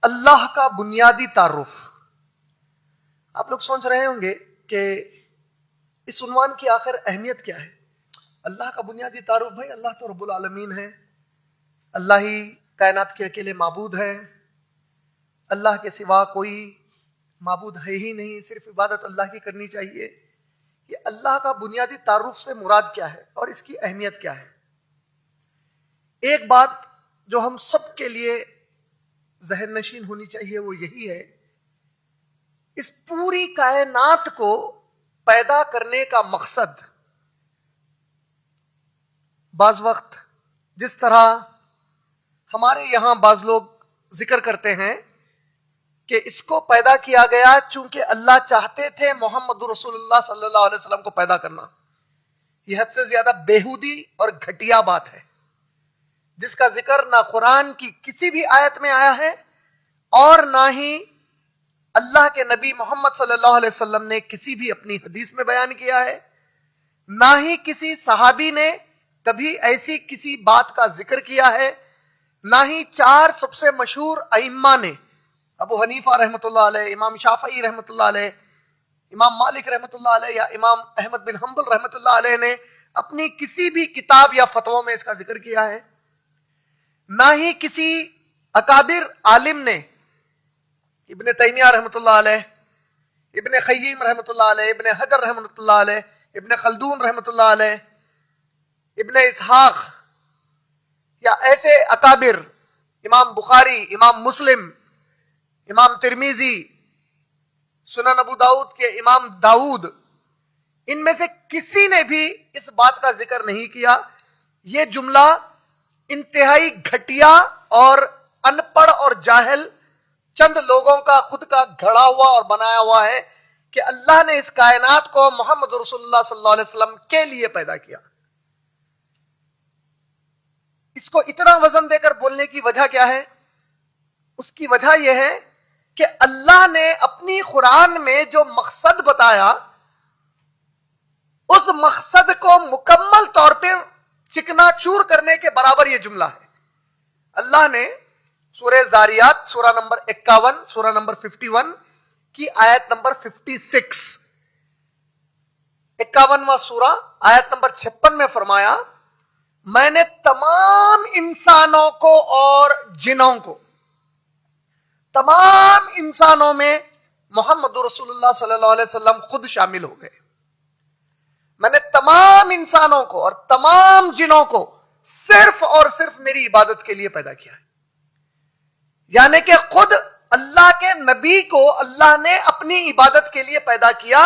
اللہ کا بنیادی تعارف. آپ لوگ سوچ رہے ہوں گے کہ اس عنوان کی آخر اہمیت کیا ہے. اللہ کا بنیادی تعارف، بھائی اللہ تو رب العالمین ہے، اللہ ہی کائنات کے اکیلے معبود ہے، اللہ کے سوا کوئی معبود ہے ہی نہیں، صرف عبادت اللہ کی کرنی چاہیے. یہ اللہ کا بنیادی تعارف سے مراد کیا ہے اور اس کی اہمیت کیا ہے؟ ایک بات جو ہم سب کے لیے ذہن نشین ہونی چاہیے وہ یہی ہے، اس پوری کائنات کو پیدا کرنے کا مقصد بعض وقت جس طرح ہمارے یہاں بعض لوگ ذکر کرتے ہیں کہ اس کو پیدا کیا گیا چونکہ اللہ چاہتے تھے محمد رسول اللہ صلی اللہ علیہ وسلم کو پیدا کرنا، یہ حد سے زیادہ بیہودی اور گھٹیا بات ہے، جس کا ذکر نہ قرآن کی کسی بھی آیت میں آیا ہے اور نہ ہی اللہ کے نبی محمد صلی اللہ علیہ وسلم نے کسی بھی اپنی حدیث میں بیان کیا ہے، نہ ہی کسی صحابی نے کبھی ایسی کسی بات کا ذکر کیا ہے، نہ ہی چار سب سے مشہور ائمہ نے، ابو حنیفہ رحمۃ اللہ علیہ، امام شافعی رحمۃ اللہ علیہ، امام مالک رحمۃ اللہ علیہ یا امام احمد بن حنبل رحمۃ اللہ علیہ نے اپنی کسی بھی کتاب یا فتووں میں اس کا ذکر کیا ہے، نہ ہی کسی اکابر عالم نے، ابن تیمیہ رحمۃ اللہ علیہ، ابن قیم رحمۃ اللہ علیہ، ابن حجر رحمۃ اللہ علیہ، ابن خلدون رحمۃ اللہ علیہ، ابن اسحاق یا ایسے اکابر، امام بخاری، امام مسلم، امام ترمذی، سنن ابو داؤد کے امام داؤد، ان میں سے کسی نے بھی اس بات کا ذکر نہیں کیا. یہ جملہ انتہائی گھٹیا اور ان پڑھ اور جاہل چند لوگوں کا خود کا گھڑا ہوا اور بنایا ہوا ہے کہ اللہ نے اس کائنات کو محمد رسول اللہ صلی اللہ علیہ وسلم کے لیے پیدا کیا. اس کو اتنا وزن دے کر بولنے کی وجہ کیا ہے؟ اس کی وجہ یہ ہے کہ اللہ نے اپنی قرآن میں جو مقصد بتایا اس مقصد کو مکمل طور پر چکنا چور کرنے کے برابر یہ جملہ ہے. اللہ نے سورہ ذاریات سورہ نمبر 51 سورہ نمبر 51 کی آیت نمبر 56 51واں سورہ آیت نمبر 56 میں فرمایا، میں نے تمام انسانوں کو اور جنوں کو، تمام انسانوں میں محمد رسول اللہ صلی اللہ علیہ وسلم خود شامل ہو گئے. میں نے تمام انسانوں کو اور تمام جنوں کو صرف اور صرف میری عبادت کے لیے پیدا کیا ہے. یعنی کہ خود اللہ کے نبی کو اللہ نے اپنی عبادت کے لیے پیدا کیا،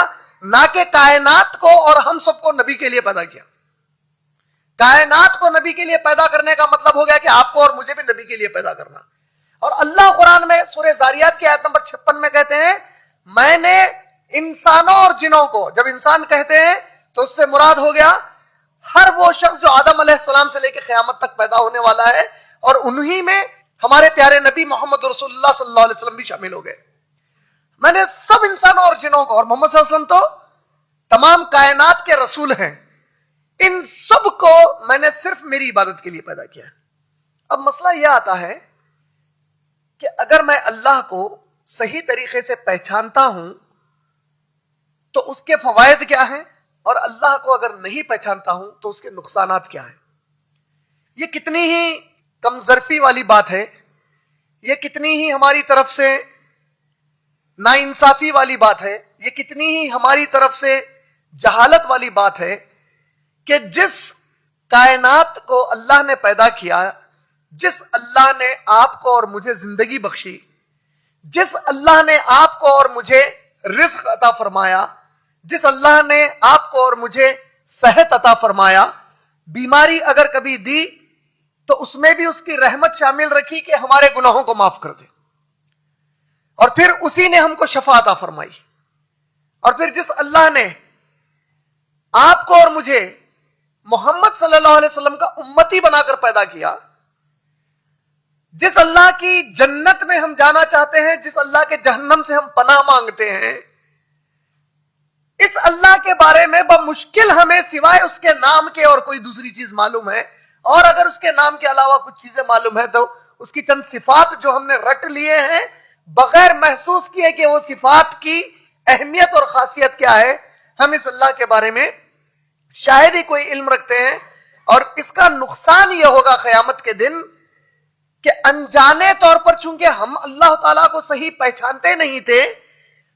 نہ کہ کائنات کو اور ہم سب کو نبی کے لیے پیدا کیا. کائنات کو نبی کے لیے پیدا کرنے کا مطلب ہو گیا کہ آپ کو اور مجھے بھی نبی کے لیے پیدا کرنا. اور اللہ قرآن میں سورہ ذاریات کی آیت نمبر 56 میں کہتے ہیں، میں نے انسانوں اور جنوں کو، جب انسان کہتے ہیں تو اس سے مراد ہو گیا ہر وہ شخص جو آدم علیہ السلام سے لے کے قیامت تک پیدا ہونے والا ہے، اور انہی میں ہمارے پیارے نبی محمد رسول اللہ صلی اللہ علیہ وسلم بھی شامل ہو گئے. میں نے سب انسانوں اور جنوں کو، اور محمد صلی اللہ علیہ وسلم تو تمام کائنات کے رسول ہیں، ان سب کو میں نے صرف میری عبادت کے لیے پیدا کیا. اب مسئلہ یہ آتا ہے کہ اگر میں اللہ کو صحیح طریقے سے پہچانتا ہوں تو اس کے فوائد کیا ہیں، اور اللہ کو اگر نہیں پہچانتا ہوں تو اس کے نقصانات کیا ہیں. یہ کتنی ہی کم ظرفی والی بات ہے، یہ کتنی ہی ہماری طرف سے ناانصافی والی بات ہے، یہ کتنی ہی ہماری طرف سے جہالت والی بات ہے کہ جس کائنات کو اللہ نے پیدا کیا، جس اللہ نے آپ کو اور مجھے زندگی بخشی، جس اللہ نے آپ کو اور مجھے رزق عطا فرمایا، جس اللہ نے آپ کو اور مجھے صحت عطا فرمایا، بیماری اگر کبھی دی تو اس میں بھی اس کی رحمت شامل رکھی کہ ہمارے گناہوں کو معاف کر دے، اور پھر اسی نے ہم کو شفا عطا فرمائی. اور پھر جس اللہ نے آپ کو اور مجھے محمد صلی اللہ علیہ وسلم کا امتی بنا کر پیدا کیا، جس اللہ کی جنت میں ہم جانا چاہتے ہیں، جس اللہ کے جہنم سے ہم پناہ مانگتے ہیں، اس اللہ کے بارے میں بمشکل ہمیں سوائے اس کے نام کے اور کوئی دوسری چیز معلوم ہے، اور اگر اس کے نام کے علاوہ کچھ چیزیں معلوم ہے تو اس کی چند صفات جو ہم نے رٹ لیے ہیں بغیر محسوس کیے کہ وہ صفات کی اہمیت اور خاصیت کیا ہے. ہم اس اللہ کے بارے میں شاید ہی کوئی علم رکھتے ہیں, اور اس کا نقصان یہ ہوگا قیامت کے دن کہ انجانے طور پر چونکہ ہم اللہ تعالیٰ کو صحیح پہچانتے نہیں تھے,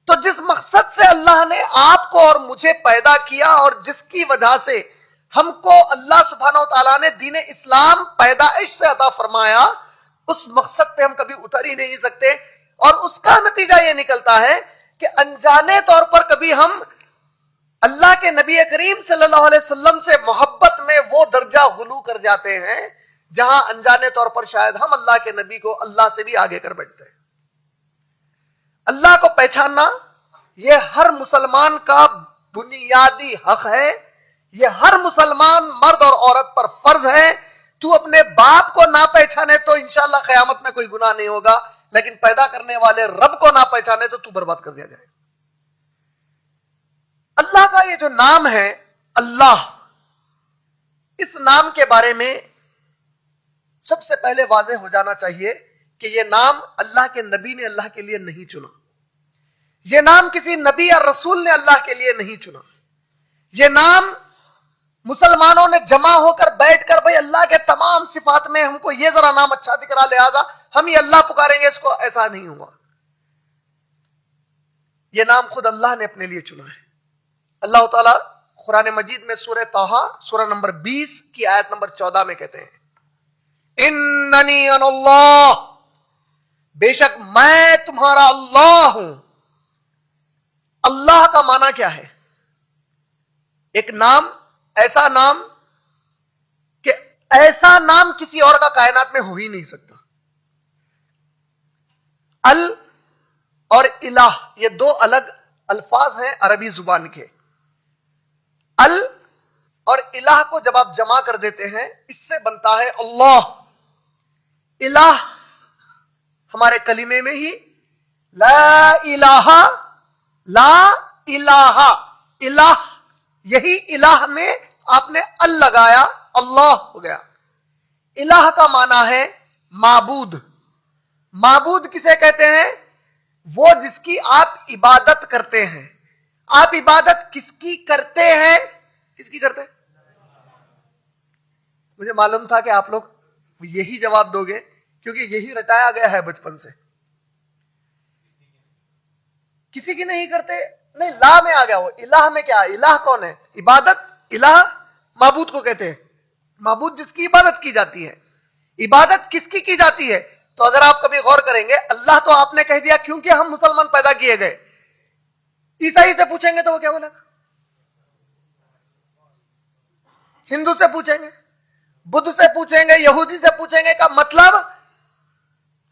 تو جس مقصد سے اللہ نے آپ کو اور مجھے پیدا کیا اور جس کی وجہ سے ہم کو اللہ سبحانہ و تعالیٰ نے دین اسلام پیدائش سے عطا فرمایا, اس مقصد پہ ہم کبھی اتر ہی نہیں سکتے. اور اس کا نتیجہ یہ نکلتا ہے کہ انجانے طور پر کبھی ہم اللہ کے نبی کریم صلی اللہ علیہ وسلم سے محبت میں وہ درجہ غلو کر جاتے ہیں جہاں انجانے طور پر شاید ہم اللہ کے نبی کو اللہ سے بھی آگے کر بیٹھتے ہیں. اللہ کو پہچاننا یہ ہر مسلمان کا بنیادی حق ہے, یہ ہر مسلمان مرد اور عورت پر فرض ہے. تو اپنے باپ کو نہ پہچانے تو انشاءاللہ قیامت میں کوئی گناہ نہیں ہوگا, لیکن پیدا کرنے والے رب کو نہ پہچانے تو برباد کر دیا جائے. اللہ کا یہ جو نام ہے اللہ, اس نام کے بارے میں سب سے پہلے واضح ہو جانا چاہیے کہ یہ نام اللہ کے نبی نے اللہ کے لیے نہیں چنا, یہ نام کسی نبی یا رسول نے اللہ کے لیے نہیں چنا. یہ نام مسلمانوں نے جمع ہو کر بیٹھ کر بھئی اللہ کے تمام صفات میں ہم کو یہ ذرا نام اچھا دکھ رہا لہذا ہم یہ اللہ پکاریں گے, اس کو ایسا نہیں ہوا. یہ نام خود اللہ نے اپنے لیے چنا ہے. اللہ تعالیٰ قرآن مجید میں سورہ طٰہٰ سورہ نمبر 20 کی آیت نمبر 14 میں کہتے ہیں اننی انا اللہ, بے شک میں تمہارا اللہ ہوں. اللہ کا معنی کیا ہے؟ ایک نام, ایسا نام کہ ایسا نام کسی اور کا کائنات میں ہو ہی نہیں سکتا. ال اور الہ یہ دو الگ الفاظ ہیں عربی زبان کے. ال اور الہ کو جب آپ جمع کر دیتے ہیں اس سے بنتا ہے اللہ. الہ ہمارے کلمے میں ہی لا الہ, لا الہ, الہ یہی الہ میں آپ نے ال لگایا, اللہ ہو گیا. الہ کا معنی ہے معبود. معبود کسے کہتے ہیں؟ وہ جس کی آپ عبادت کرتے ہیں. آپ عبادت کس کی کرتے ہیں؟ کس کی کرتے ہیں؟ مجھے معلوم تھا کہ آپ لوگ یہی جواب دو گے کیونکہ یہی رٹایا گیا ہے بچپن سے. کسی کی نہیں کرتے, نہیں لا میں آ گیا. وہ الہ میں کیا ہے؟ الہ کون ہے؟ عبادت. الہ معبود کو کہتے ہیں, معبود جس کی عبادت کی جاتی ہے. عبادت کس کی جاتی ہے؟ تو اگر آپ کبھی غور کریں گے اللہ تو آپ نے کہہ دیا کیونکہ ہم مسلمان پیدا کیے گئے. عیسائی سے پوچھیں گے تو وہ کیا بولے گا؟ ہندو سے پوچھیں گے, بدھ سے پوچھیں گے, یہودی سے پوچھیں گے, کا مطلب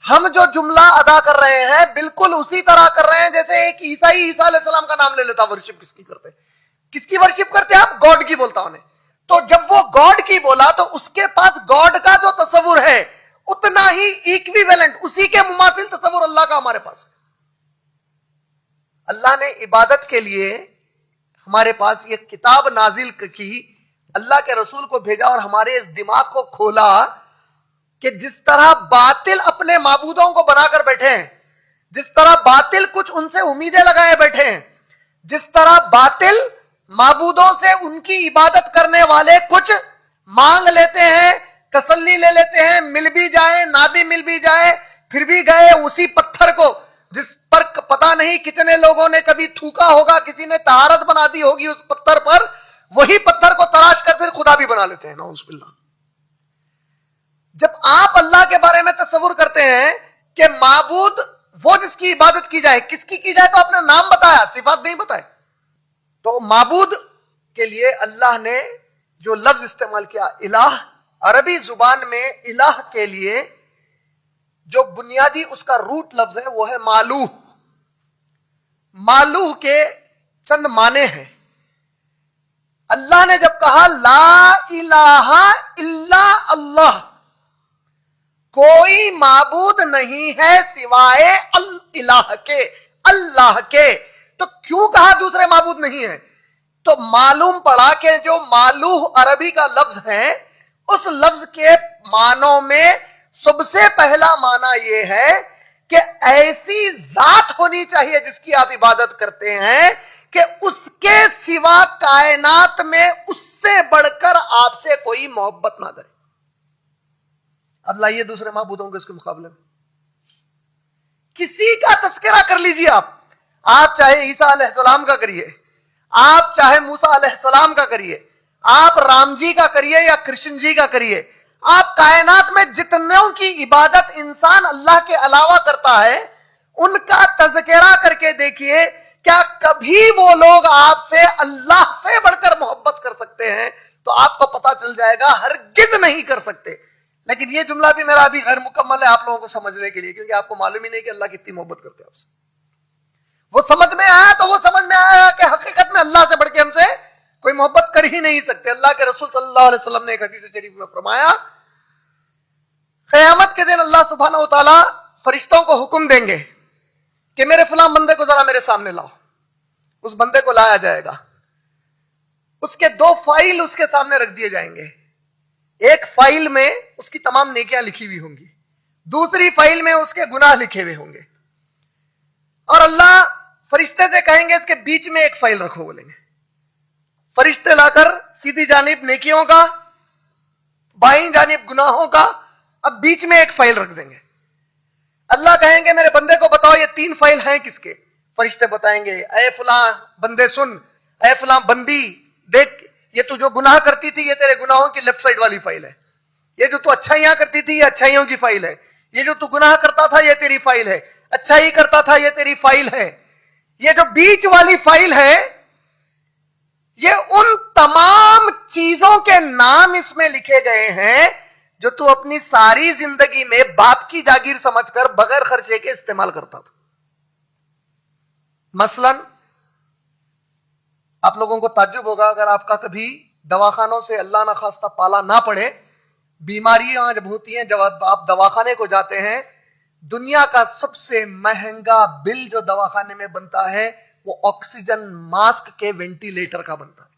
ہم جو جملہ ادا کر رہے ہیں بالکل اسی طرح کر رہے ہیں جیسے ایک عیسائی عیسیٰ علیہ السلام کا نام لے لیتا. ورشپ کس کی کرتے؟ کس کی ورشپ کرتے آپ؟ گاڈ کی بولتا انہیں. تو جب وہ گاڈ کی بولا تو اس کے پاس گاڈ کا جو تصور ہے اتنا ہی ایکویویلنٹ, اسی کے مماثل تصور اللہ کا ہمارے پاس ہے. اللہ نے عبادت کے لیے ہمارے پاس یہ کتاب نازل کی, اللہ کے رسول کو بھیجا اور ہمارے اس دماغ کو کھولا کہ جس طرح باطل اپنے معبودوں کو بنا کر بیٹھے ہیں, جس طرح باطل کچھ ان سے امیدیں لگائے بیٹھے ہیں, جس طرح باطل معبودوں سے ان کی عبادت کرنے والے کچھ مانگ لیتے ہیں, تسلی لے لیتے ہیں, مل بھی جائے نہ بھی مل بھی جائے, پھر بھی گئے اسی پتھر کو جس پر پتا نہیں کتنے لوگوں نے کبھی تھوکا ہوگا, کسی نے طہارت بنا دی ہوگی اس پتھر پر, وہی پتھر کو تراش کر پھر خدا بھی بنا لیتے ہیں. نعوذ باللہ. جب آپ اللہ کے بارے میں تصور کرتے ہیں کہ معبود وہ جس کی عبادت کی جائے, کس کی جائے, تو آپ نے نام بتایا, صفات نہیں بتائے. تو معبود کے لیے اللہ نے جو لفظ استعمال کیا الہ, عربی زبان میں الہ کے لیے جو بنیادی اس کا روٹ لفظ ہے وہ ہے مالوہ. مالوہ کے چند معنی ہیں. اللہ نے جب کہا لا الہ الا اللہ, کوئی معبود نہیں ہے سوائے الہ کے, اللہ کے, تو کیوں کہا دوسرے معبود نہیں ہے؟ تو معلوم پڑا کہ جو مالوہ عربی کا لفظ ہے اس لفظ کے معنوں میں سب سے پہلا معنی یہ ہے کہ ایسی ذات ہونی چاہیے جس کی آپ عبادت کرتے ہیں کہ اس کے سوا کائنات میں اس سے بڑھ کر آپ سے کوئی محبت نہ کرے. اب لائیے دوسرے معبودوں کے اس کے مقابلے میں کسی کا تذکرہ کر لیجیے. آپ چاہے عیسیٰ علیہ السلام کا کریے, آپ چاہے موسیٰ علیہ السلام کا کریے, آپ رام جی کا کریے یا کرشن جی کا کریے, آپ کائنات میں جتنوں کی عبادت انسان اللہ کے علاوہ کرتا ہے ان کا تذکرہ کر کے دیکھیے, کیا کبھی وہ لوگ آپ سے اللہ سے بڑھ کر محبت کر سکتے ہیں؟ تو آپ کو پتا چل جائے گا ہرگز نہیں کر سکتے. لیکن یہ جملہ بھی میرا ابھی غیر مکمل ہے آپ لوگوں کو سمجھنے کے لیے, کیونکہ آپ کو معلوم ہی نہیں کہ اللہ کتنی محبت کرتے ہیں آپ سے. وہ سمجھ میں آیا تو وہ سمجھ میں آیا کہ حقیقت میں اللہ سے بڑھ کے ہم سے کوئی محبت کر ہی نہیں سکتے. اللہ کے رسول صلی اللہ علیہ وسلم نے ایک حدیث شریف میں فرمایا, قیامت کے دن اللہ سبحانہ و تعالی فرشتوں کو حکم دیں گے کہ میرے فلاں بندے کو ذرا میرے سامنے لاؤ. اس بندے کو لایا جائے گا, اس کے 2 فائل اس کے سامنے رکھ دیے جائیں گے. ایک فائل میں اس کی تمام نیکیاں لکھی ہوئی ہوں گی, دوسری فائل میں اس کے گناہ لکھے ہوئے ہوں گے. اور اللہ فرشتے سے کہیں گے اس کے بیچ میں ایک فائل رکھو, بولیں گے. فرشتے لا کر سیدھی جانب نیکیوں کا, بائیں جانب گناہوں کا, اب بیچ میں ایک فائل رکھ دیں گے. اللہ کہیں گے میرے بندے کو بتاؤ یہ 3 فائل ہیں کس کے؟ فرشتے بتائیں گے اے فلاں بندے سن, اے فلاں بندی دیکھ, یہ تو جو گناہ کرتی تھی یہ تیرے گناہوں کی لیفٹ سائڈ والی فائل ہے, یہ جو تو اچھائیاں کرتی تھی یہ اچھائیوں کی فائل ہے, یہ جو تو گناہ کرتا تھا یہ تیری فائل ہے, اچھائی کرتا تھا یہ تیری فائل ہے. یہ جو بیچ والی فائل ہے یہ ان تمام چیزوں کے نام اس میں لکھے گئے ہیں جو تو اپنی ساری زندگی میں باپ کی جاگیر سمجھ کر بغیر خرچے کے استعمال کرتا تھا. مثلا آپ لوگوں کو تعجب ہوگا اگر آپ کا کبھی دواخانوں سے اللہ نہ خواستہ پالا نہ پڑے, بیماریاں جب ہوتی ہیں, جب آپ دواخانے کو جاتے ہیں, دنیا کا سب سے مہنگا بل جو دواخانے میں بنتا ہے وہ آکسیجن ماسک کے وینٹیلیٹر کا بنتا ہے.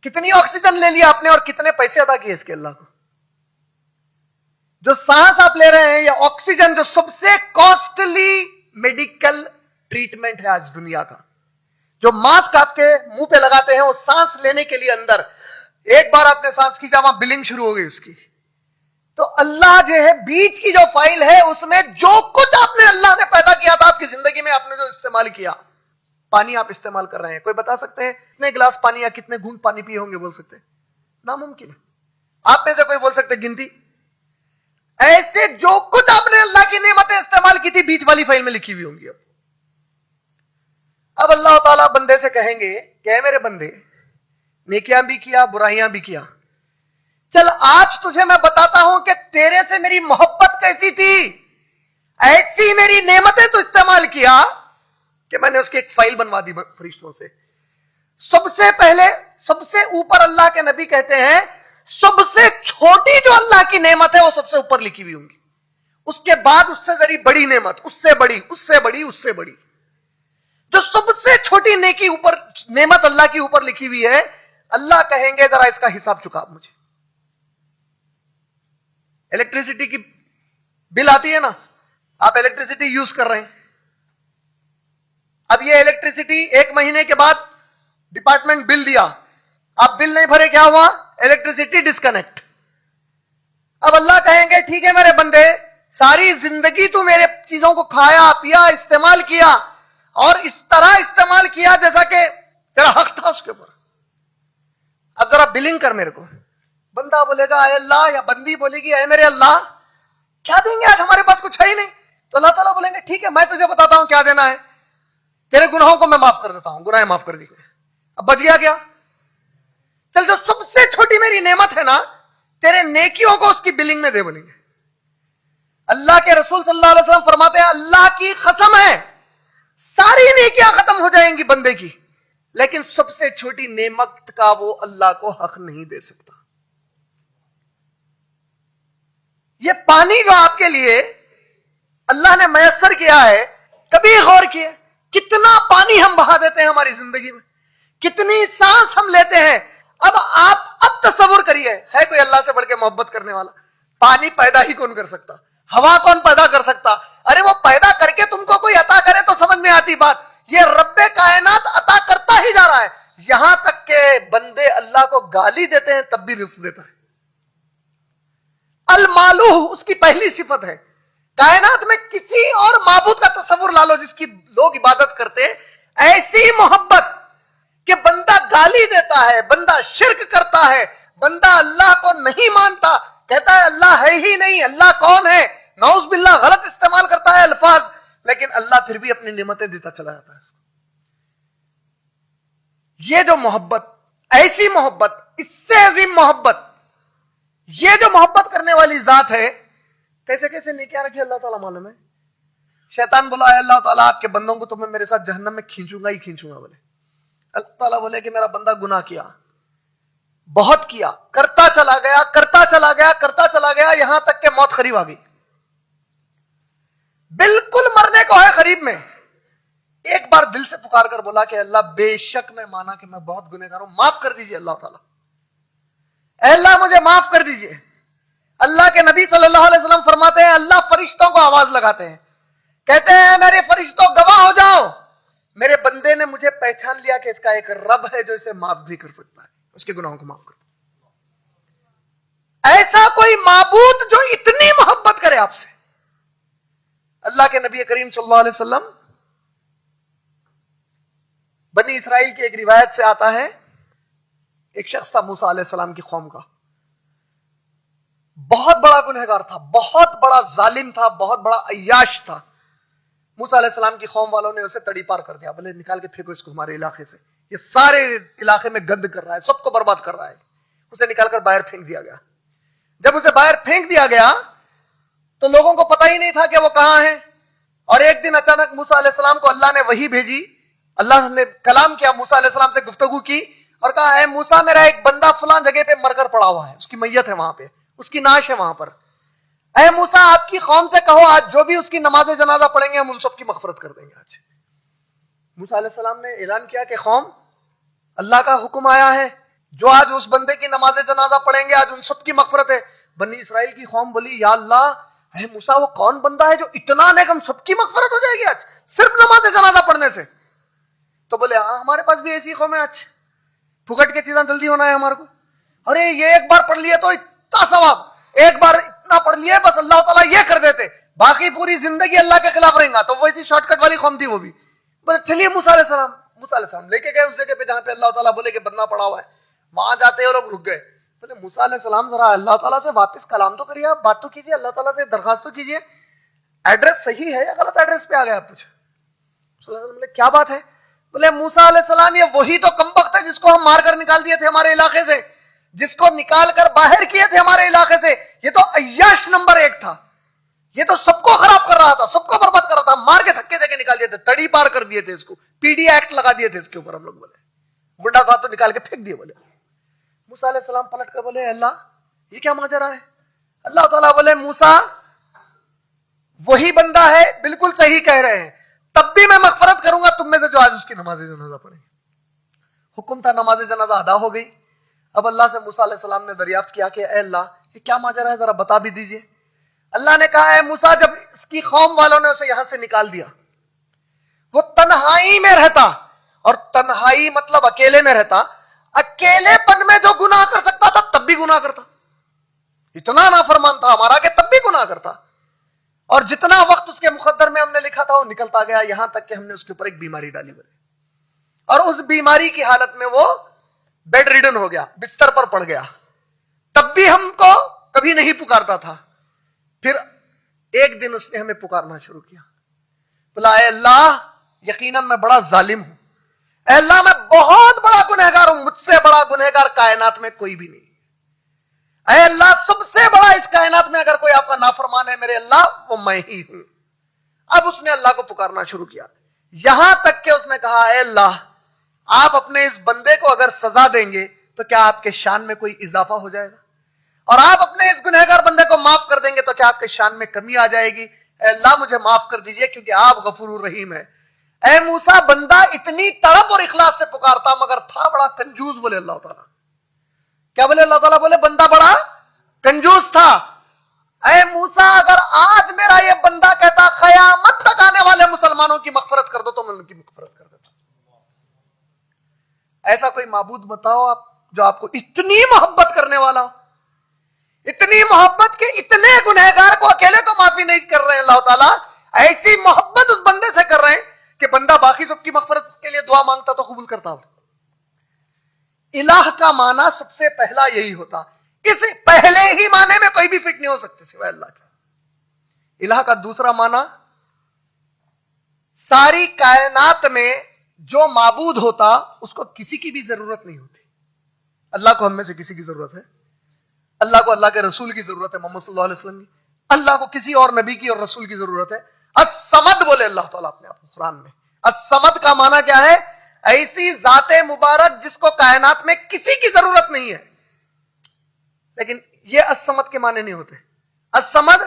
کتنی آکسیجن لے لیا آپ نے اور کتنے پیسے ادا کیے اس کے اللہ کو؟ جو سانس آپ لے رہے ہیں یہ آکسیجن جو سب سے کاسٹلی میڈیکل ٹریٹمنٹ ہے آج دنیا کا, جو ماسک آپ کے منہ پہ لگاتے ہیں وہ سانس لینے کے لیے اندر ایک بار آپ نے سانس کی جب بلنگ شروع ہو گئی اس کی, تو اللہ جو ہے بیچ کی جو فائل ہے اس میں جو کچھ آپ نے اللہ نے پیدا کیا تھا آپ کی زندگی میں آپ نے جو استعمال کیا, پانی آپ استعمال کر رہے ہیں, کوئی بتا سکتے ہیں کتنے گلاس پانی یا کتنے گھونٹ پانی پیے ہوں گے؟ بول سکتے ہیں؟ ناممکن ہے. آپ میں سے کوئی بول سکتے گنتی؟ ایسے جو کچھ آپ نے اللہ کی نعمتیں استعمال کی تھی بیچ والی فائل میں لکھی ہوئی ہوں گی. اب اللہ تعالیٰ بندے سے کہیں گے کہ اے میرے بندے, نیکیاں بھی کیا برائیاں بھی کیا, چل آج تجھے میں بتاتا ہوں کہ تیرے سے میری محبت کیسی تھی, ایسی میری نعمتیں تو استعمال کیا کہ میں نے اس کی ایک فائل بنوا دی فرشتوں سے. سب سے پہلے سب سے اوپر اللہ کے نبی کہتے ہیں سب سے چھوٹی جو اللہ کی نعمت ہے وہ سب سے اوپر لکھی ہوئی ہوں گی, اس کے بعد اس سے ذری بڑی نعمت, اس سے بڑی, اس سے بڑی, اس سے بڑی. جو سب سے چھوٹی نیکی اوپر نعمت اللہ کی اوپر لکھی ہوئی ہے, اللہ کہیں گے ذرا اس کا حساب چکا مجھے. الیکٹریسٹی کی بل آتی ہے نا, آپ الیکٹریسٹی یوز کر رہے ہیں, اب یہ الیکٹریسٹی 1 مہینے کے بعد ڈپارٹمنٹ بل دیا, آپ بل نہیں بھرے, کیا ہوا؟ Electricity disconnect. اب اللہ کہیں گے ٹھیک ہے میرے بندے, ساری زندگی تو میرے چیزوں کو کھایا پیا استعمال کیا اور اس طرح استعمال کیا جیسا کہ تیرا حق تھا اس کے اوپر, اب ذرا بلنگ کر میرے کو. بندہ بولے گا اے اللہ, یا بندی بولے گی اے میرے اللہ کیا دیں گے, آج ہمارے پاس کچھ ہے ہی نہیں. تو اللہ تعالیٰ بولیں گے ٹھیک ہے میں تجھے بتاتا ہوں کیا دینا ہے, تیرے گناہوں کو میں معاف کر دیتا ہوں, گناہ معاف کر دی گئے, اب بچ گیا کیا؟ چل جو سب سے چھوٹی میری نعمت ہے نا تیرے نیکیوں کو اس کی بلنگ میں دے, بولیں گے. اللہ کے رسول صلی اللہ علیہ وسلم فرماتے ہیں اللہ کی قسم ہے ساری نیکیاں ختم ہو جائیں گی بندے کی, لیکن سب سے چھوٹی نعمت کا وہ اللہ کو حق نہیں دے سکتا. یہ پانی جو آپ کے لیے اللہ نے میسر کیا ہے, کبھی غور کیے کتنا پانی ہم بہا دیتے ہیں ہماری زندگی میں, کتنی سانس ہم لیتے ہیں. اب آپ تصور کریے, ہے کوئی اللہ سے بڑھ کے محبت کرنے والا؟ پانی پیدا ہی کون کر سکتا؟ ہوا کون پیدا کر سکتا؟ ارے وہ پیدا کر کے تم کو کوئی عطا کرے تو سمجھ میں آتی بات. یہ رب کائنات عطا کرتا ہی جا رہا ہے. یہاں تک کہ بندے اللہ کو گالی دیتے ہیں تب بھی رزق دیتا ہے. المالو اس کی پہلی صفت ہے. کائنات میں کسی اور معبود کا تصور لا لو جس کی لوگ عبادت کرتے ہیں, ایسی محبت کہ بندہ گالی دیتا ہے, بندہ شرک کرتا ہے, بندہ اللہ کو نہیں مانتا, کہتا ہے اللہ ہے ہی نہیں, اللہ کون ہے, نعوذ باللہ غلط استعمال کرتا ہے الفاظ, لیکن اللہ پھر بھی اپنی نعمتیں دیتا چلا جاتا ہے اس کو. یہ جو محبت, ایسی محبت, اس سے عظیم محبت, یہ جو محبت کرنے والی ذات ہے, کیسے کیسے نیکیاں رکھی اللہ تعالیٰ معلوم ہے. شیطان بولا ہے اللہ تعالیٰ آپ کے بندوں کو تو میں میرے ساتھ جہنم میں کھینچوں گا ہی کھینچوں گا. بولے اللہ تعالیٰ بولے کہ میرا بندہ گناہ کیا, بہت کیا, کرتا چلا گیا, کرتا چلا گیا, کرتا چلا گیا, یہاں تک کہ موت قریب آ گئی, بالکل مرنے کو ہے قریب میں. ایک بار دل سے پکار کر بولا کہ اللہ بے شک میں مانا کہ میں بہت گنہگار ہوں, معاف کر دیجئے اللہ تعالیٰ, اے اللہ مجھے معاف کر دیجئے. اللہ کے نبی صلی اللہ علیہ وسلم فرماتے ہیں اللہ فرشتوں کو آواز لگاتے ہیں, کہتے ہیں میرے فرشتوں گواہ ہو جاؤ, میرے بندے نے مجھے پہچان لیا کہ اس کا ایک رب ہے جو اسے معاف بھی کر سکتا ہے, اس کے گناہوں کو معاف کرتا ہے. ایسا کوئی معبود جو اتنی محبت کرے آپ سے. اللہ کے نبی کریم صلی اللہ علیہ وسلم, بنی اسرائیل کی ایک روایت سے آتا ہے, ایک شخص تھا موسیٰ علیہ السلام کی قوم کا, بہت بڑا گنہگار تھا, بہت بڑا ظالم تھا, بہت بڑا عیاش تھا. موسیٰ علیہ السلام کی قوم والوں نے اسے تڑی پار کر دیا, بولے نکال کے پھینکو اس کو ہمارے علاقے سے, یہ سارے علاقے میں گند کر رہا ہے, سب کو برباد کر رہا ہے. اسے نکال کر باہر پھینک دیا گیا. جب اسے باہر پھینک دیا گیا تو لوگوں کو پتہ ہی نہیں تھا کہ وہ کہاں ہے. اور ایک دن اچانک موسیٰ علیہ السلام کو اللہ نے وحی بھیجی, اللہ نے کلام کیا, موسیٰ علیہ السلام سے گفتگو کی اور کہا اے موسیٰ میرا ایک بندہ فلاں جگہ پہ مر کر پڑا ہوا ہے, اس کی میت ہے وہاں پہ, اس کی ناش ہے وہاں پر. اے موسیٰ آپ کی قوم سے کہو آج جو بھی اس کی نماز جنازہ پڑھیں گے ہم ان سب کی مغفرت کر دیں گے. آج موسیٰ علیہ السلام نے اعلان کیا کہ قوم اللہ کا حکم آیا ہے, جو آج اس بندے کی نماز جنازہ پڑھیں گے آج ان سب کی مغفرت ہے. بنی اسرائیل کی قوم بولی یا اللہ اے موسیٰ وہ کون بندہ ہے جو اتنا نیک, ہم سب کی مغفرت ہو جائے گی آج صرف نماز جنازہ پڑھنے سے. تو بولے ہاں ہمارے پاس بھی ایسی قوم ہے, آج پھکٹ کے چیزیں جلدی ہونا ہے ہمارے کو. ارے یہ ایک بار پڑھ لیے تو اتنا ثواب, ایک بار اتنا پڑھ لیے بس اللہ تعالیٰ یہ کر دیتے, باقی پوری زندگی اللہ کے خلاف رہیں گا. تو ویسی شارٹ کٹ والی قوم تھی وہ بھی. بولے چلیے موسیٰ علیہ السلام لے کے گئے اس جگہ پہ جہاں پہ اللہ تعالیٰ بولے کہ بندہ پڑا ہوا ہے. وہاں جاتے ہیں لوگ رک گئے. بولے موسیٰ علیہ السلام ذرا اللہ تعالیٰ سے واپس کلام تو کریے, آپ بات تو کیجیے, اللہ تعالیٰ سے درخواست تو کیجیے, ایڈریس صحیح ہے یا غلط ایڈریس پہ آ گئے آپ کچھ. بولے کیا بات ہے؟ بولے موسیٰ علیہ السلام یہ وہی تو کمبخت ہے جس کو ہم مار کر نکال دیے تھے ہمارے علاقے سے, جس کو نکال کر باہر کیے تھے ہمارے علاقے سے. یہ تو عیاش نمبر 1 تھا, یہ تو سب کو خراب کر رہا تھا, سب کو برباد کر رہا تھا, مار کے دھکے دے کے نکال دیے تھے, تڑی پار کر دیے تھے, اس کو پی ڈی ایکٹ لگا دیے تھے اس کے اوپر ہم لوگ. بولے گنڈا تھا تو نکال کے پھینک دیے. بولے موسیٰ علیہ السلام پلٹ کر بولے اللہ یہ کیا ماجرا ہے؟ اللہ تعالیٰ بولے موسیٰ وہی بندہ ہے, بالکل صحیح کہہ رہے ہیں, تب بھی میں مغفرت کروں گا تم میں سے جو آج اس کی نماز جنازہ پڑھے. حکم تھا, نماز جنازہ ادا ہو گئی. اب اللہ سے موسیٰ علیہ السلام نے دریافت کیا کہ اے اللہ یہ کیا ماجرا ہے, ذرا بتا بھی دیجئے. اللہ نے کہا اے موسیٰ جب اس کی قوم والوں نے اسے یہاں سے نکال دیا, وہ تنہائی میں رہتا, اور تنہائی مطلب اکیلے میں رہتا, اکیلے پن میں جو گناہ کر سکتا تھا تب بھی گناہ کرتا, اتنا نافرمان تھا ہمارا کہ تب بھی گناہ کرتا. اور جتنا وقت اس کے مقدر میں ہم نے لکھا تھا وہ نکلتا گیا, یہاں تک کہ ہم نے اس کے اوپر ایک بیماری ڈالی. بولے اور اس بیماری کی حالت میں وہ بیڈ ریڈن ہو گیا, بستر پر پڑ گیا, تب بھی ہم کو کبھی نہیں پکارتا تھا. پھر ایک دن اس نے ہمیں پکارنا شروع کیا, بولا اے اللہ یقیناً میں بڑا ظالم ہوں, اے اللہ میں بہت بڑا گنہگار ہوں, مجھ سے بڑا گنہگار کائنات میں کوئی بھی نہیں, اے اللہ سب سے بڑا اس کائنات میں اگر کوئی آپ کا نافرمان ہے میرے اللہ وہ میں ہی ہوں. اب اس نے اللہ کو پکارنا شروع کیا, یہاں تک کہ اس نے کہا اے اللہ آپ اپنے اس بندے کو اگر سزا دیں گے تو کیا آپ کے شان میں کوئی اضافہ ہو جائے گا, اور آپ اپنے اس گنہگار بندے کو معاف کر دیں گے تو کیا آپ کے شان میں کمی آ جائے گی. اے اللہ مجھے معاف کر دیجئے کیونکہ آپ غفور الرحیم ہے. اے موسیٰ بندہ اتنی تڑپ اور اخلاص سے پکارتا مگر تھا بڑا کنجوس. بولے اللہ تعالیٰ کیا بولے, اللہ تعالیٰ بولے بندہ بڑا کنجوس تھا, اے موسیٰ اگر آج میرا یہ بندہ کہتا قیامت تک آنے والے مسلمانوں کی مغفرت کر دو تو میں ان کی مغفرت کر دیتا. ایسا کوئی معبود بتاؤ آپ جو آپ کو اتنی محبت کرنے والا ہو, اتنی محبت کہ اتنے گنہگار کو اکیلے کو معافی نہیں کر رہے ہیں اللہ تعالیٰ, ایسی محبت اس بندے سے کر رہے ہیں کہ بندہ باقی سب کی مغفرت کے لیے دعا مانگتا تو قبول کرتا ہو. الہ کا معنی سب سے پہلا یہی ہوتا, اس پہلے ہی معنی میں کوئی بھی فٹ نہیں ہو سکتے سوائے اللہ کے. الہ کا دوسرا معنی, ساری کائنات میں جو معبود ہوتا اس کو کسی کی بھی ضرورت نہیں ہوتی. اللہ کو ہم میں سے کسی کی ضرورت ہے, اللہ کو اللہ کے رسول کی ضرورت ہے محمد صلی اللہ علیہ وسلم کی, اللہ کو کسی اور نبی کی اور رسول کی ضرورت ہے. الصمد بولے اللہ تعالیٰ اپنے آپ کو قرآن میں. الصمد کا معنی کیا ہے؟ ایسی ذات مبارک جس کو کائنات میں کسی کی ضرورت نہیں ہے. لیکن یہ الصمد کے معنی نہیں ہوتے. الصمد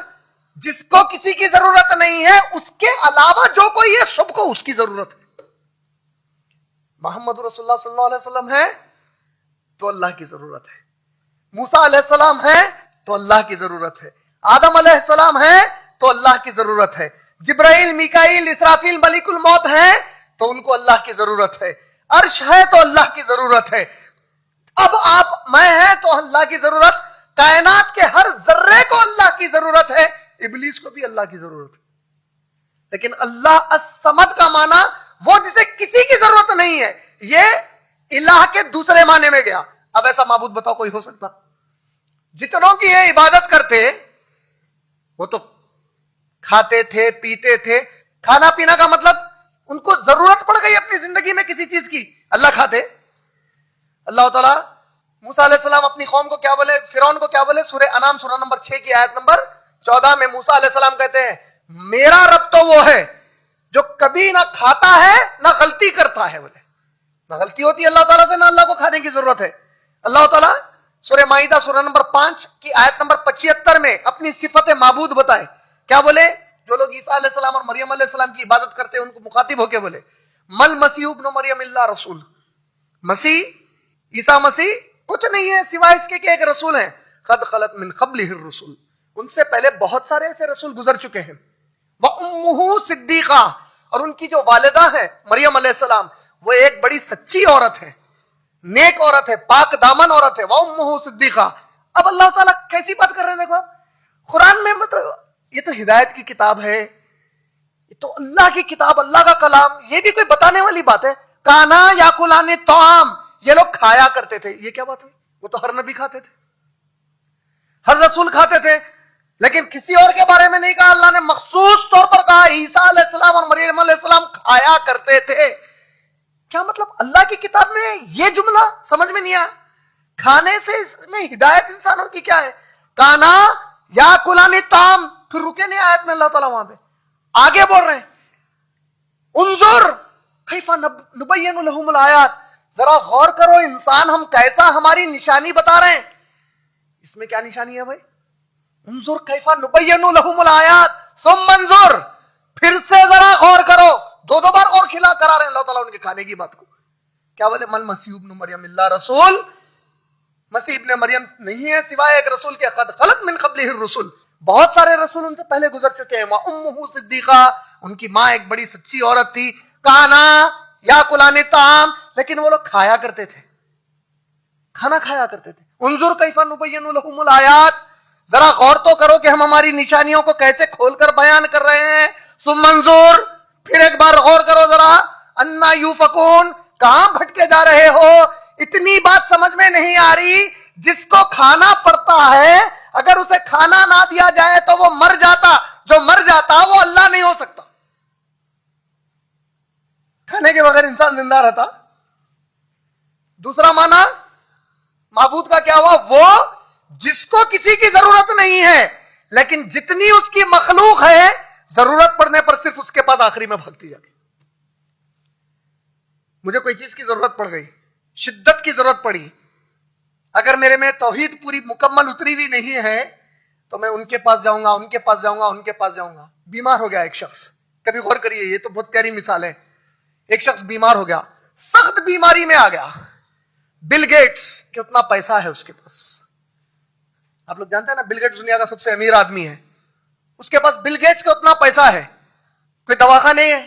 جس کو کسی کی ضرورت نہیں ہے, اس کے علاوہ جو کوئی ہے سب کو اس کی ضرورت ہے. محمد رسول اللہ صلی اللہ علیہ وسلم ہے تو اللہ کی ضرورت ہے, موسیٰ علیہ السلام ہے تو اللہ کی ضرورت ہے, آدم علیہ السلام ہے تو اللہ کی ضرورت ہے, جبرائیل میکائیل اسرافیل ملک الموت ہے تو ان کو اللہ کی ضرورت ہے, عرش ہے تو اللہ کی ضرورت ہے, اب آپ میں ہیں تو اللہ کی ضرورت, کائنات کے ہر ذرے کو اللہ کی ضرورت ہے, ابلیس کو بھی اللہ کی ضرورت ہے. لیکن اللہ الصمد کا معنی وہ جسے کسی کی ضرورت نہیں ہے, یہ الہ کے دوسرے معنی میں گیا. اب ایسا معبود بتاؤ کوئی ہو سکتا؟ جتنوں کی یہ عبادت کرتے وہ تو کھاتے تھے پیتے تھے, کھانا پینا کا مطلب ان کو ضرورت پڑ گئی اپنی زندگی میں کسی چیز کی, اللہ کھاتے. اللہ تعالیٰ موسیٰ علیہ السلام اپنی قوم کو کیا بولے, فرعون کو کیا بولے؟ سورہ انعام سورہ نمبر 6 کی آیت نمبر 14 میں موسیٰ علیہ السلام کہتے ہیں میرا رب تو وہ ہے جو کبھی نہ کھاتا ہے نہ غلطی کرتا ہے. بولے نہ غلطی ہوتی ہے اللہ تعالیٰ سے, نہ اللہ کو کھانے کی ضرورت ہے. اللہ تعالیٰ سورہ مائدہ سورہ نمبر 5 کی آیت نمبر 75 میں اپنی صفت معبود بتائے. کیا بولے؟ جو لوگ عیسیٰ علیہ السلام اور مریم علیہ السلام کی عبادت کرتے ہیں ان کو مخاطب ہو کے بولے مل مسیح ابن مریم اللہ رسول, مسیح عیسیٰ مسیح کچھ نہیں ہے سوائے اس کے کہ ایک رسول ہیں, قد خلت من قبلہ الرسل, ان سے پہلے بہت سارے ایسے رسول گزر چکے ہیں. وَأُمُّهُ صِدِّیقَةٌ, اور ان کی جو والدہ ہے مریم علیہ السلام وہ ایک بڑی سچی عورت ہے, نیک عورت ہے, پاک دامن عورت ہے. وَأُمُّهُ صِدِّیقَةٌ. اب اللہ تعالیٰ کیسی بات کر رہے ہیں دیکھو آپ, قرآن میں یہ تو ہدایت کی کتاب ہے, یہ تو اللہ کی کتاب, اللہ کا کلام, یہ بھی کوئی بتانے والی بات ہے. کانا یاکلان الطعام, یہ لوگ کھایا کرتے تھے, یہ کیا بات ہوئی؟ وہ تو ہر نبی کھاتے تھے, ہر رسول کھاتے تھے, لیکن کسی اور کے بارے میں نہیں کہا. اللہ نے مخصوص طور پر کہا عیسیٰ علیہ السلام اور مریم علیہ السلام کھایا کرتے تھے. کیا مطلب اللہ کی کتاب میں یہ جملہ سمجھ میں نہیں آیا؟ کھانے سے اس میں ہدایت انسانوں کی کیا ہے؟ کانا یاکلان الطعام, پھر رکے نہیں آیت میں اللہ تعالیٰ وہاں پہ آگے بول رہے ہیں انظر کیف نبین لہم الآیات, ذرا غور کرو انسان ہم کیسا ہماری نشانی بتا رہے ہیں. اس میں کیا نشانی ہے بھائی؟ انظر کیف نبین لہم الآیات ثم انظر, پھر سے ذرا غور کرو. دو بار اور کھلا کرا رہے ہیں اللہ تعالیٰ ان کے کھانے کی بات کو. کیا بولے مل مسیح ابن مریم اللہ رسول, مسیح ابن مریم نہیں ہے سوائے ایک رسول کے, قد خلت من قبلہ الرسل, بہت سارے رسول ان سے پہلے گزر چکے ہیں. وَأُمُّهُ صِدِّیقَةٌ, ان کی ماں ایک بڑی سچی عورت تھی. کانا یاکلان الطعام, لیکن وہ لوگ کھایا کرتے تھے, کھانا کھایا کرتے تھے. انظر کیف نبین لہم الآیات, ذرا غور تو کرو کہ ہم ہماری نشانیوں کو کیسے کھول کر بیان کر رہے ہیں. ثم انظر, پھر ایک بار غور کرو ذرا. انا یوفکون, کہاں بھٹکے جا رہے ہو؟ اتنی بات سمجھ میں نہیں آ رہی. جس کو کھانا پڑتا ہے اگر اسے کھانا نہ دیا جائے تو وہ مر جاتا, جو مر جاتا وہ اللہ نہیں ہو سکتا. کھانے کے بغیر انسان زندہ رہتا. دوسرا معنی معبود کا کیا ہوا؟ وہ جس کو کسی کی ضرورت نہیں ہے لیکن جتنی اس کی مخلوق ہے ضرورت پڑنے پر صرف اس کے پاس آخری میں بھاگتی جا کے. مجھے کوئی چیز کی ضرورت پڑ گئی, شدت کی ضرورت پڑی, اگر میرے میں توحید پوری مکمل اتری ہوئی نہیں ہے تو میں ان کے پاس جاؤں گا, ان کے پاس جاؤں گا, ان کے پاس جاؤں گا. بیمار ہو گیا ایک شخص, کبھی غور کریے, یہ تو بہت پیاری مثال ہے. ایک شخص بیمار ہو گیا, سخت بیماری میں آ گیا. بل گیٹس, کتنا پیسہ ہے اس کے پاس, آپ لوگ جانتے ہیں نا بل گیٹس دنیا کا سب سے امیر آدمی ہے. اس کے پاس بل گیٹس کا اتنا پیسہ ہے, کوئی دواخانے ہے,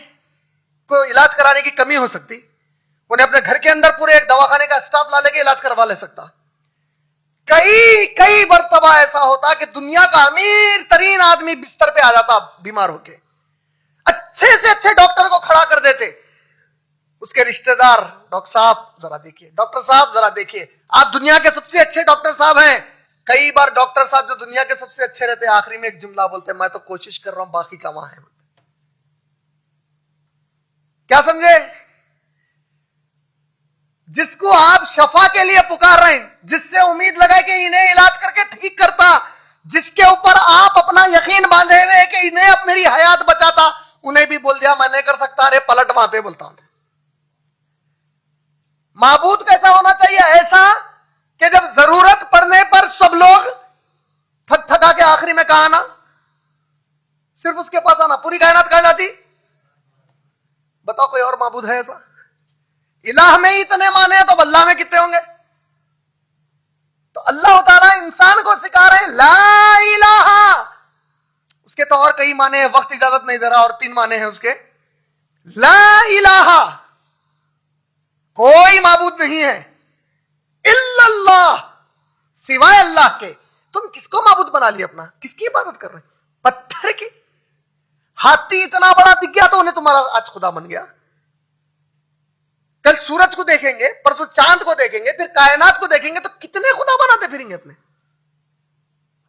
کوئی علاج کرانے کی کمی ہو سکتی, انہیں اپنے گھر کے اندر پورے ایک دواخانے کا اسٹاف لا لے کے علاج کروا لے سکتا. کئی مرتبہ ایسا ہوتا کہ دنیا کا امیر ترین آدمی بستر پہ آ جاتا بیمار ہو کے, اچھے سے اچھے ڈاکٹر کو کھڑا کر دیتے. اس کے رشتہ دار, ڈاکٹر صاحب ذرا دیکھیے, ڈاکٹر صاحب ذرا دیکھیے, آپ دنیا کے سب سے اچھے ڈاکٹر صاحب ہیں. کئی بار ڈاکٹر صاحب جو دنیا کے سب سے اچھے رہتے آخری میں ایک جملہ بولتے, میں تو کوشش کر رہا ہوں, باقی کا وہاں ہے. کیا سمجھے؟ جس کو آپ شفا کے لیے پکار رہے ہیں, جس سے امید لگائے کہ انہیں علاج کر کے ٹھیک کرتا, جس کے اوپر آپ اپنا یقین باندھے ہوئے کہ انہیں اب میری حیات بچاتا, انہیں بھی بول دیا میں نہیں کر سکتا, ارے پلٹ وہاں پہ بولتا ہوں. معبود کیسا ہونا چاہیے؟ ایسا کہ جب ضرورت پڑنے پر سب لوگ تھک تھکا کے آخری میں کہا آنا, صرف اس کے پاس آنا, پوری کائنات کہا جاتی. بتاؤ کوئی اور معبود ہے ایسا؟ الہ میں ہی اتنے مانے ہیں تو اللہ میں کتنے ہوں گے؟ تو اللہ تعالیٰ انسان کو سکھا رہے ہیں لا الہ. اس کے تو اور کئی مانے ہیں, وقت اجازت نہیں دے رہا, اور 3 مانے ہیں اس کے. لا الہ, کوئی معبود نہیں ہے الا اللہ, سوائے اللہ کے. تم کس کو معبود بنا لیا اپنا؟ کس کی عبادت کر رہے ہیں؟ پتھر کی. ہاتھی اتنا بڑا دکھ گیا تو انہیں تمہارا آج خدا بن گیا. کل سورج کو دیکھیں گے, پرسوں چاند کو دیکھیں گے, پھر کائنات کو دیکھیں گے, تو کتنے خدا بناتے پھریں گے اپنے.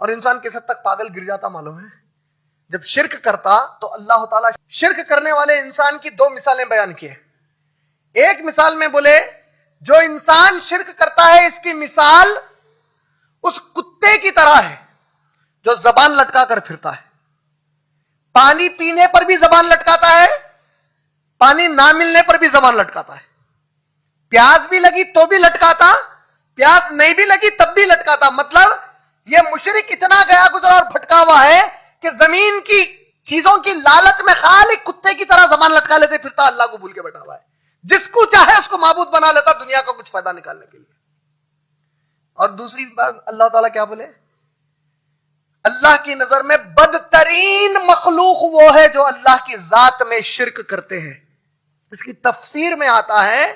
اور انسان کس حد تک پاگل گر جاتا معلوم ہے؟ جب شرک کرتا تو اللہ تعالیٰ شرک کرنے والے انسان کی 2 مثالیں بیان کی ہیں. ایک مثال میں بولے جو انسان شرک کرتا ہے اس کی مثال اس کتے کی طرح ہے جو زبان لٹکا کر پھرتا ہے. پانی پینے پر بھی زبان لٹکاتا ہے, پانی نہ ملنے پر بھی زبان لٹکاتا ہے. پیاس بھی لگی تو بھی لٹکاتا, پیاس نہیں بھی لگی تب بھی لٹکاتا. مطلب یہ مشرک اتنا گیا گزرا اور بھٹکا ہوا ہے کہ زمین کی چیزوں کی لالچ میں خالی کتے کی طرح زبان لٹکا لیتے پھرتا, اللہ کو بھول کے بیٹھا ہوا ہے. جس کو چاہے اس کو معبود بنا لیتا دنیا کا کچھ فائدہ نکالنے کے لیے. اور دوسری بات اللہ تعالیٰ کیا بولے؟ اللہ کی نظر میں بدترین مخلوق وہ ہے جو اللہ کی ذات میں شرک کرتے ہیں. اس کی تفسیر میں آتا ہے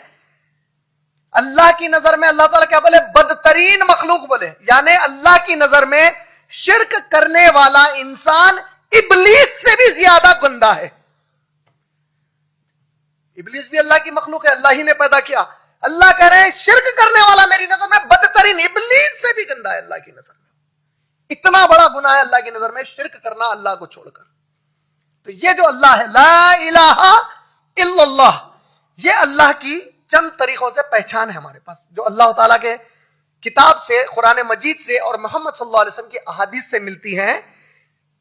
اللہ کی نظر میں اللہ تعالیٰ کیا بولے؟ بدترین مخلوق بولے, یعنی اللہ کی نظر میں شرک کرنے والا انسان ابلیس سے بھی زیادہ گندا ہے. ابلیس بھی اللہ کی مخلوق ہے, اللہ ہی نے پیدا کیا. اللہ کہہ رہے ہیں شرک کرنے والا میری نظر میں بدترین, ابلیس سے بھی گندا ہے اللہ کی نظر میں. اتنا بڑا گناہ ہے اللہ کی نظر میں شرک کرنا اللہ کو چھوڑ کر. تو یہ جو اللہ ہے لا الہ الا اللہ, یہ اللہ کی چند طریقوں سے پہچان ہے ہمارے پاس جو اللہ تعالیٰ کے کتاب سے, قرآن مجید سے اور محمد صلی اللہ علیہ وسلم کی احادیث سے ملتی ہیں.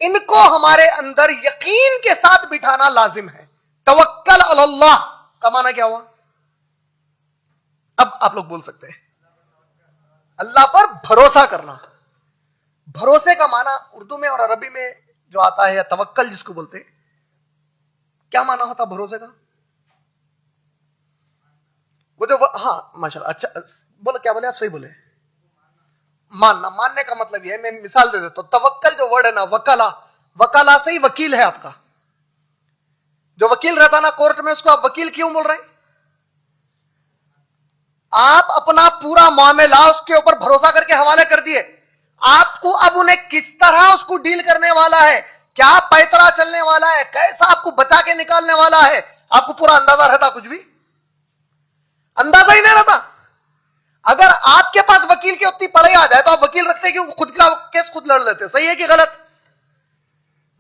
ان کو ہمارے اندر یقین کے ساتھ بٹھانا لازم ہے. توکل علی اللہ کا معنی کیا ہوا؟ اب آپ لوگ بول سکتے ہیں اللہ پر بھروسہ کرنا. بھروسے کا معنی اردو میں اور عربی میں جو آتا ہے, یا توکل جس کو بولتے ہیں, کیا معنی ہوتا بھروسے کا؟ وہ جو ہاں ماشاءاللہ, اچھا بولو, کیا بولے آپ؟ صحیح بولے. ماننا. ماننے کا مطلب یہ ہے, میں مثال دے دیتا ہوں. توکل جو ورڈ ہے نا, وکلا, وکلا سے ہی وکیل ہے آپ کا. جو وکیل رہتا نا کورٹ میں, اس کو آپ وکیل کیوں بول رہے ہیں؟ آپ اپنا پورا معاملہ اس کے اوپر بھروسہ کر کے حوالے کر دیے. آپ کو اب انہیں کس طرح اس کو ڈیل کرنے والا ہے, کیا پیترا چلنے والا ہے, کیسا آپ کو بچا کے نکالنے والا ہے, آپ کو پورا اندازہ رہتا؟ کچھ بھی اندازہ ہی نہیں رہتا. اگر آپ کے پاس وکیل کی اتنی پڑھائی آ جائے تو آپ وکیل رکھتے کیوں؟ خود کا کیس خود لڑ لیتے. صحیح ہے کہ غلط؟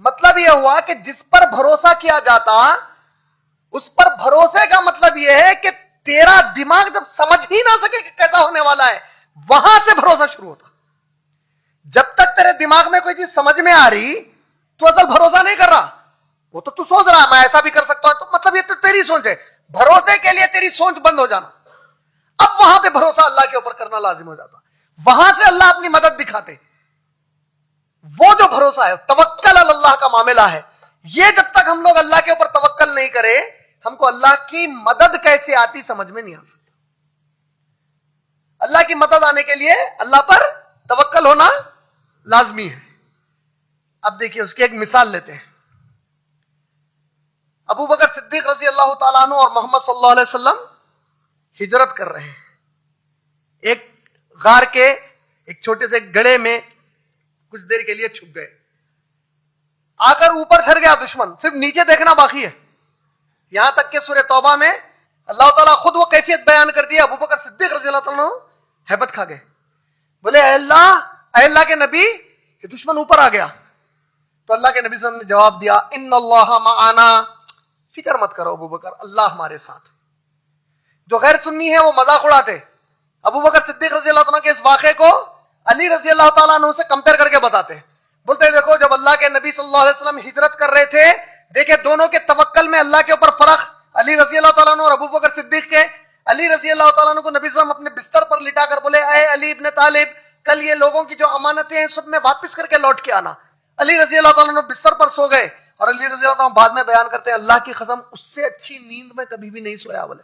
مطلب یہ ہوا کہ جس پر بھروسہ کیا جاتا اس پر بھروسے کا مطلب یہ ہے کہ تیرا دماغ جب سمجھ ہی نہ سکے کہ کیسا ہونے والا ہے, وہاں سے بھروسہ شروع ہوتا. جب تک تیرے دماغ میں کوئی چیز سمجھ میں آ رہی تو اصل بھروسہ نہیں کر رہا. وہ تو سوچ رہا میں ایسا بھی کر سکتا ہوں, تو مطلب یہ تو تیری سوچ ہے. بھروسے کے لیے تیری سوچ بند ہو جانا, اب وہاں پہ بھروسہ اللہ کے اوپر کرنا لازم ہو جاتا. وہاں سے اللہ اپنی مدد دکھاتے. وہ جو بھروسہ ہے, توکل علی اللہ کا معاملہ ہے, یہ جب تک ہم لوگ اللہ کے اوپر توکل نہیں کرے, ہم کو اللہ کی مدد کیسے آتی سمجھ میں نہیں آ سکتا. اللہ کی مدد آنے کے لیے اللہ پر توکل ہونا لازمی ہے. اب دیکھیے اس کی ایک مثال لیتے ہیں. ابو بکر صدیق رضی اللہ تعالیٰ عنہ اور محمد صلی اللہ علیہ وسلم ہجرت کر رہے ہیں. ایک غار کے ایک چھوٹے سے گڑھے میں کچھ دیر کے لیے چھپ گئے. آ کر اوپر چڑھ گیا دشمن, صرف نیچے دیکھنا باقی ہے. یہاں تک کہ سورہ توبہ میں اللہ تعالیٰ خود وہ کیفیت بیان کر دی. ابو بکر صدیق رضی اللہ تعالیٰ عنہ ہیبت کھا گئے, بولے اے اللہ کے نبی, یہ دشمن اوپر آ گیا. تو اللہ کے نبی صلی اللہ علیہ وسلم نے جواب دیا, ان اللہ معنا, فکر مت کرو ابو بکر, اللہ ہمارے ساتھ. جو غیر سنی ہے وہ مذاق اڑاتے. ابو بکر صدیق رضی اللہ تعالیٰ کے اس واقعے کو علی رضی اللہ تعالیٰ عنہ سے کمپیئر کر کے بتاتے ہیں. بولتے ہیں دیکھو جب اللہ کے نبی صلی اللہ علیہ وسلم ہجرت کر رہے تھے, دیکھیں دونوں کے توکل میں اللہ کے اوپر فرق. علی رضی اللہ تعالیٰ عنہ اور ابو بکر صدیق کے. علی رضی اللہ تعالیٰ عنہ کو نبی صلی اللہ علیہ وسلم اپنے بستر پر لٹا کر بولے, اے علی ابن طالب, کل یہ لوگوں کی جو امانتیں ہیں سب میں واپس کر کے لوٹ کے آنا. علی رضی اللہ تعالیٰ عنہ بستر پر سو گئے, اور علی رضی اللہ تعالیٰ عنہ بعد میں بیان کرتے ہیں اللہ کی قسم اس سے اچھی نیند میں کبھی بھی نہیں سویا. بولے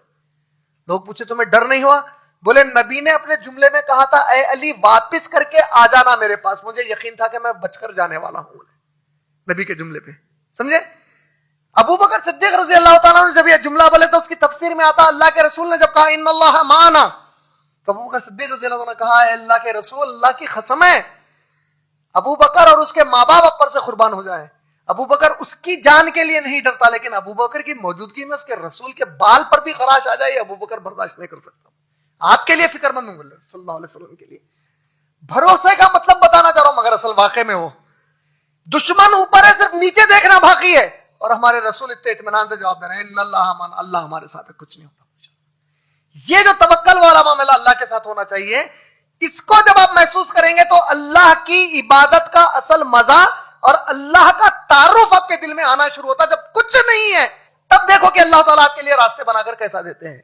لوگ پوچھے تمہیں ڈر نہیں ہوا؟ بولے نبی نے اپنے جملے میں کہا تھا اے علی واپس کر کے آ جانا میرے پاس, مجھے یقین تھا کہ میں بچ کر جانے والا ہوں. نبی کے جملے پہ سمجھے. ابو بکر صدیق رضی اللہ تعالیٰ عنہ جب یہ جملہ بولے تو اس کی تفسیر میں آتا اللہ کے رسول نے جب کہا ان اللہ معنا, تو ابو بکر صدیق رضی اللہ عنہ نے کہا اے اللہ کے رسول, اللہ کی قسم ہے ابو بکر اور اس کے ماں باپ اوپر سے قربان ہو جائے, ابو بکر اس کی جان کے لیے نہیں ڈرتا, لیکن ابو بکر کی موجودگی میں اس کے رسول کے بال پر بھی خراش آ جائے ابو بکر برداشت نہیں کر سکتا. آپ کے لیے فکر مند ہوں صلی اللہ علیہ وسلم کے لیے. بھروسے کا مطلب بتانا چاہ رہا ہوں, مگر اصل واقعے میں وہ دشمن اوپر ہے, صرف نیچے دیکھنا باقی ہے, اور ہمارے رسول اتنے اطمینان سے جواب دے رہے ہیں ان اللہ مان, اللہ ہمارے ساتھ ہے, کچھ نہیں ہوتا. یہ جو توکل والا معاملہ اللہ کے ساتھ ہونا چاہیے, اس کو جب آپ محسوس کریں گے تو اللہ کی عبادت کا اصل مزہ اور اللہ کا تعارف آپ کے دل میں آنا شروع ہوتا. جب کچھ نہیں ہے تب دیکھو کہ اللہ تعالیٰ آپ کے لیے راستے بنا کر کیسا دیتے ہیں.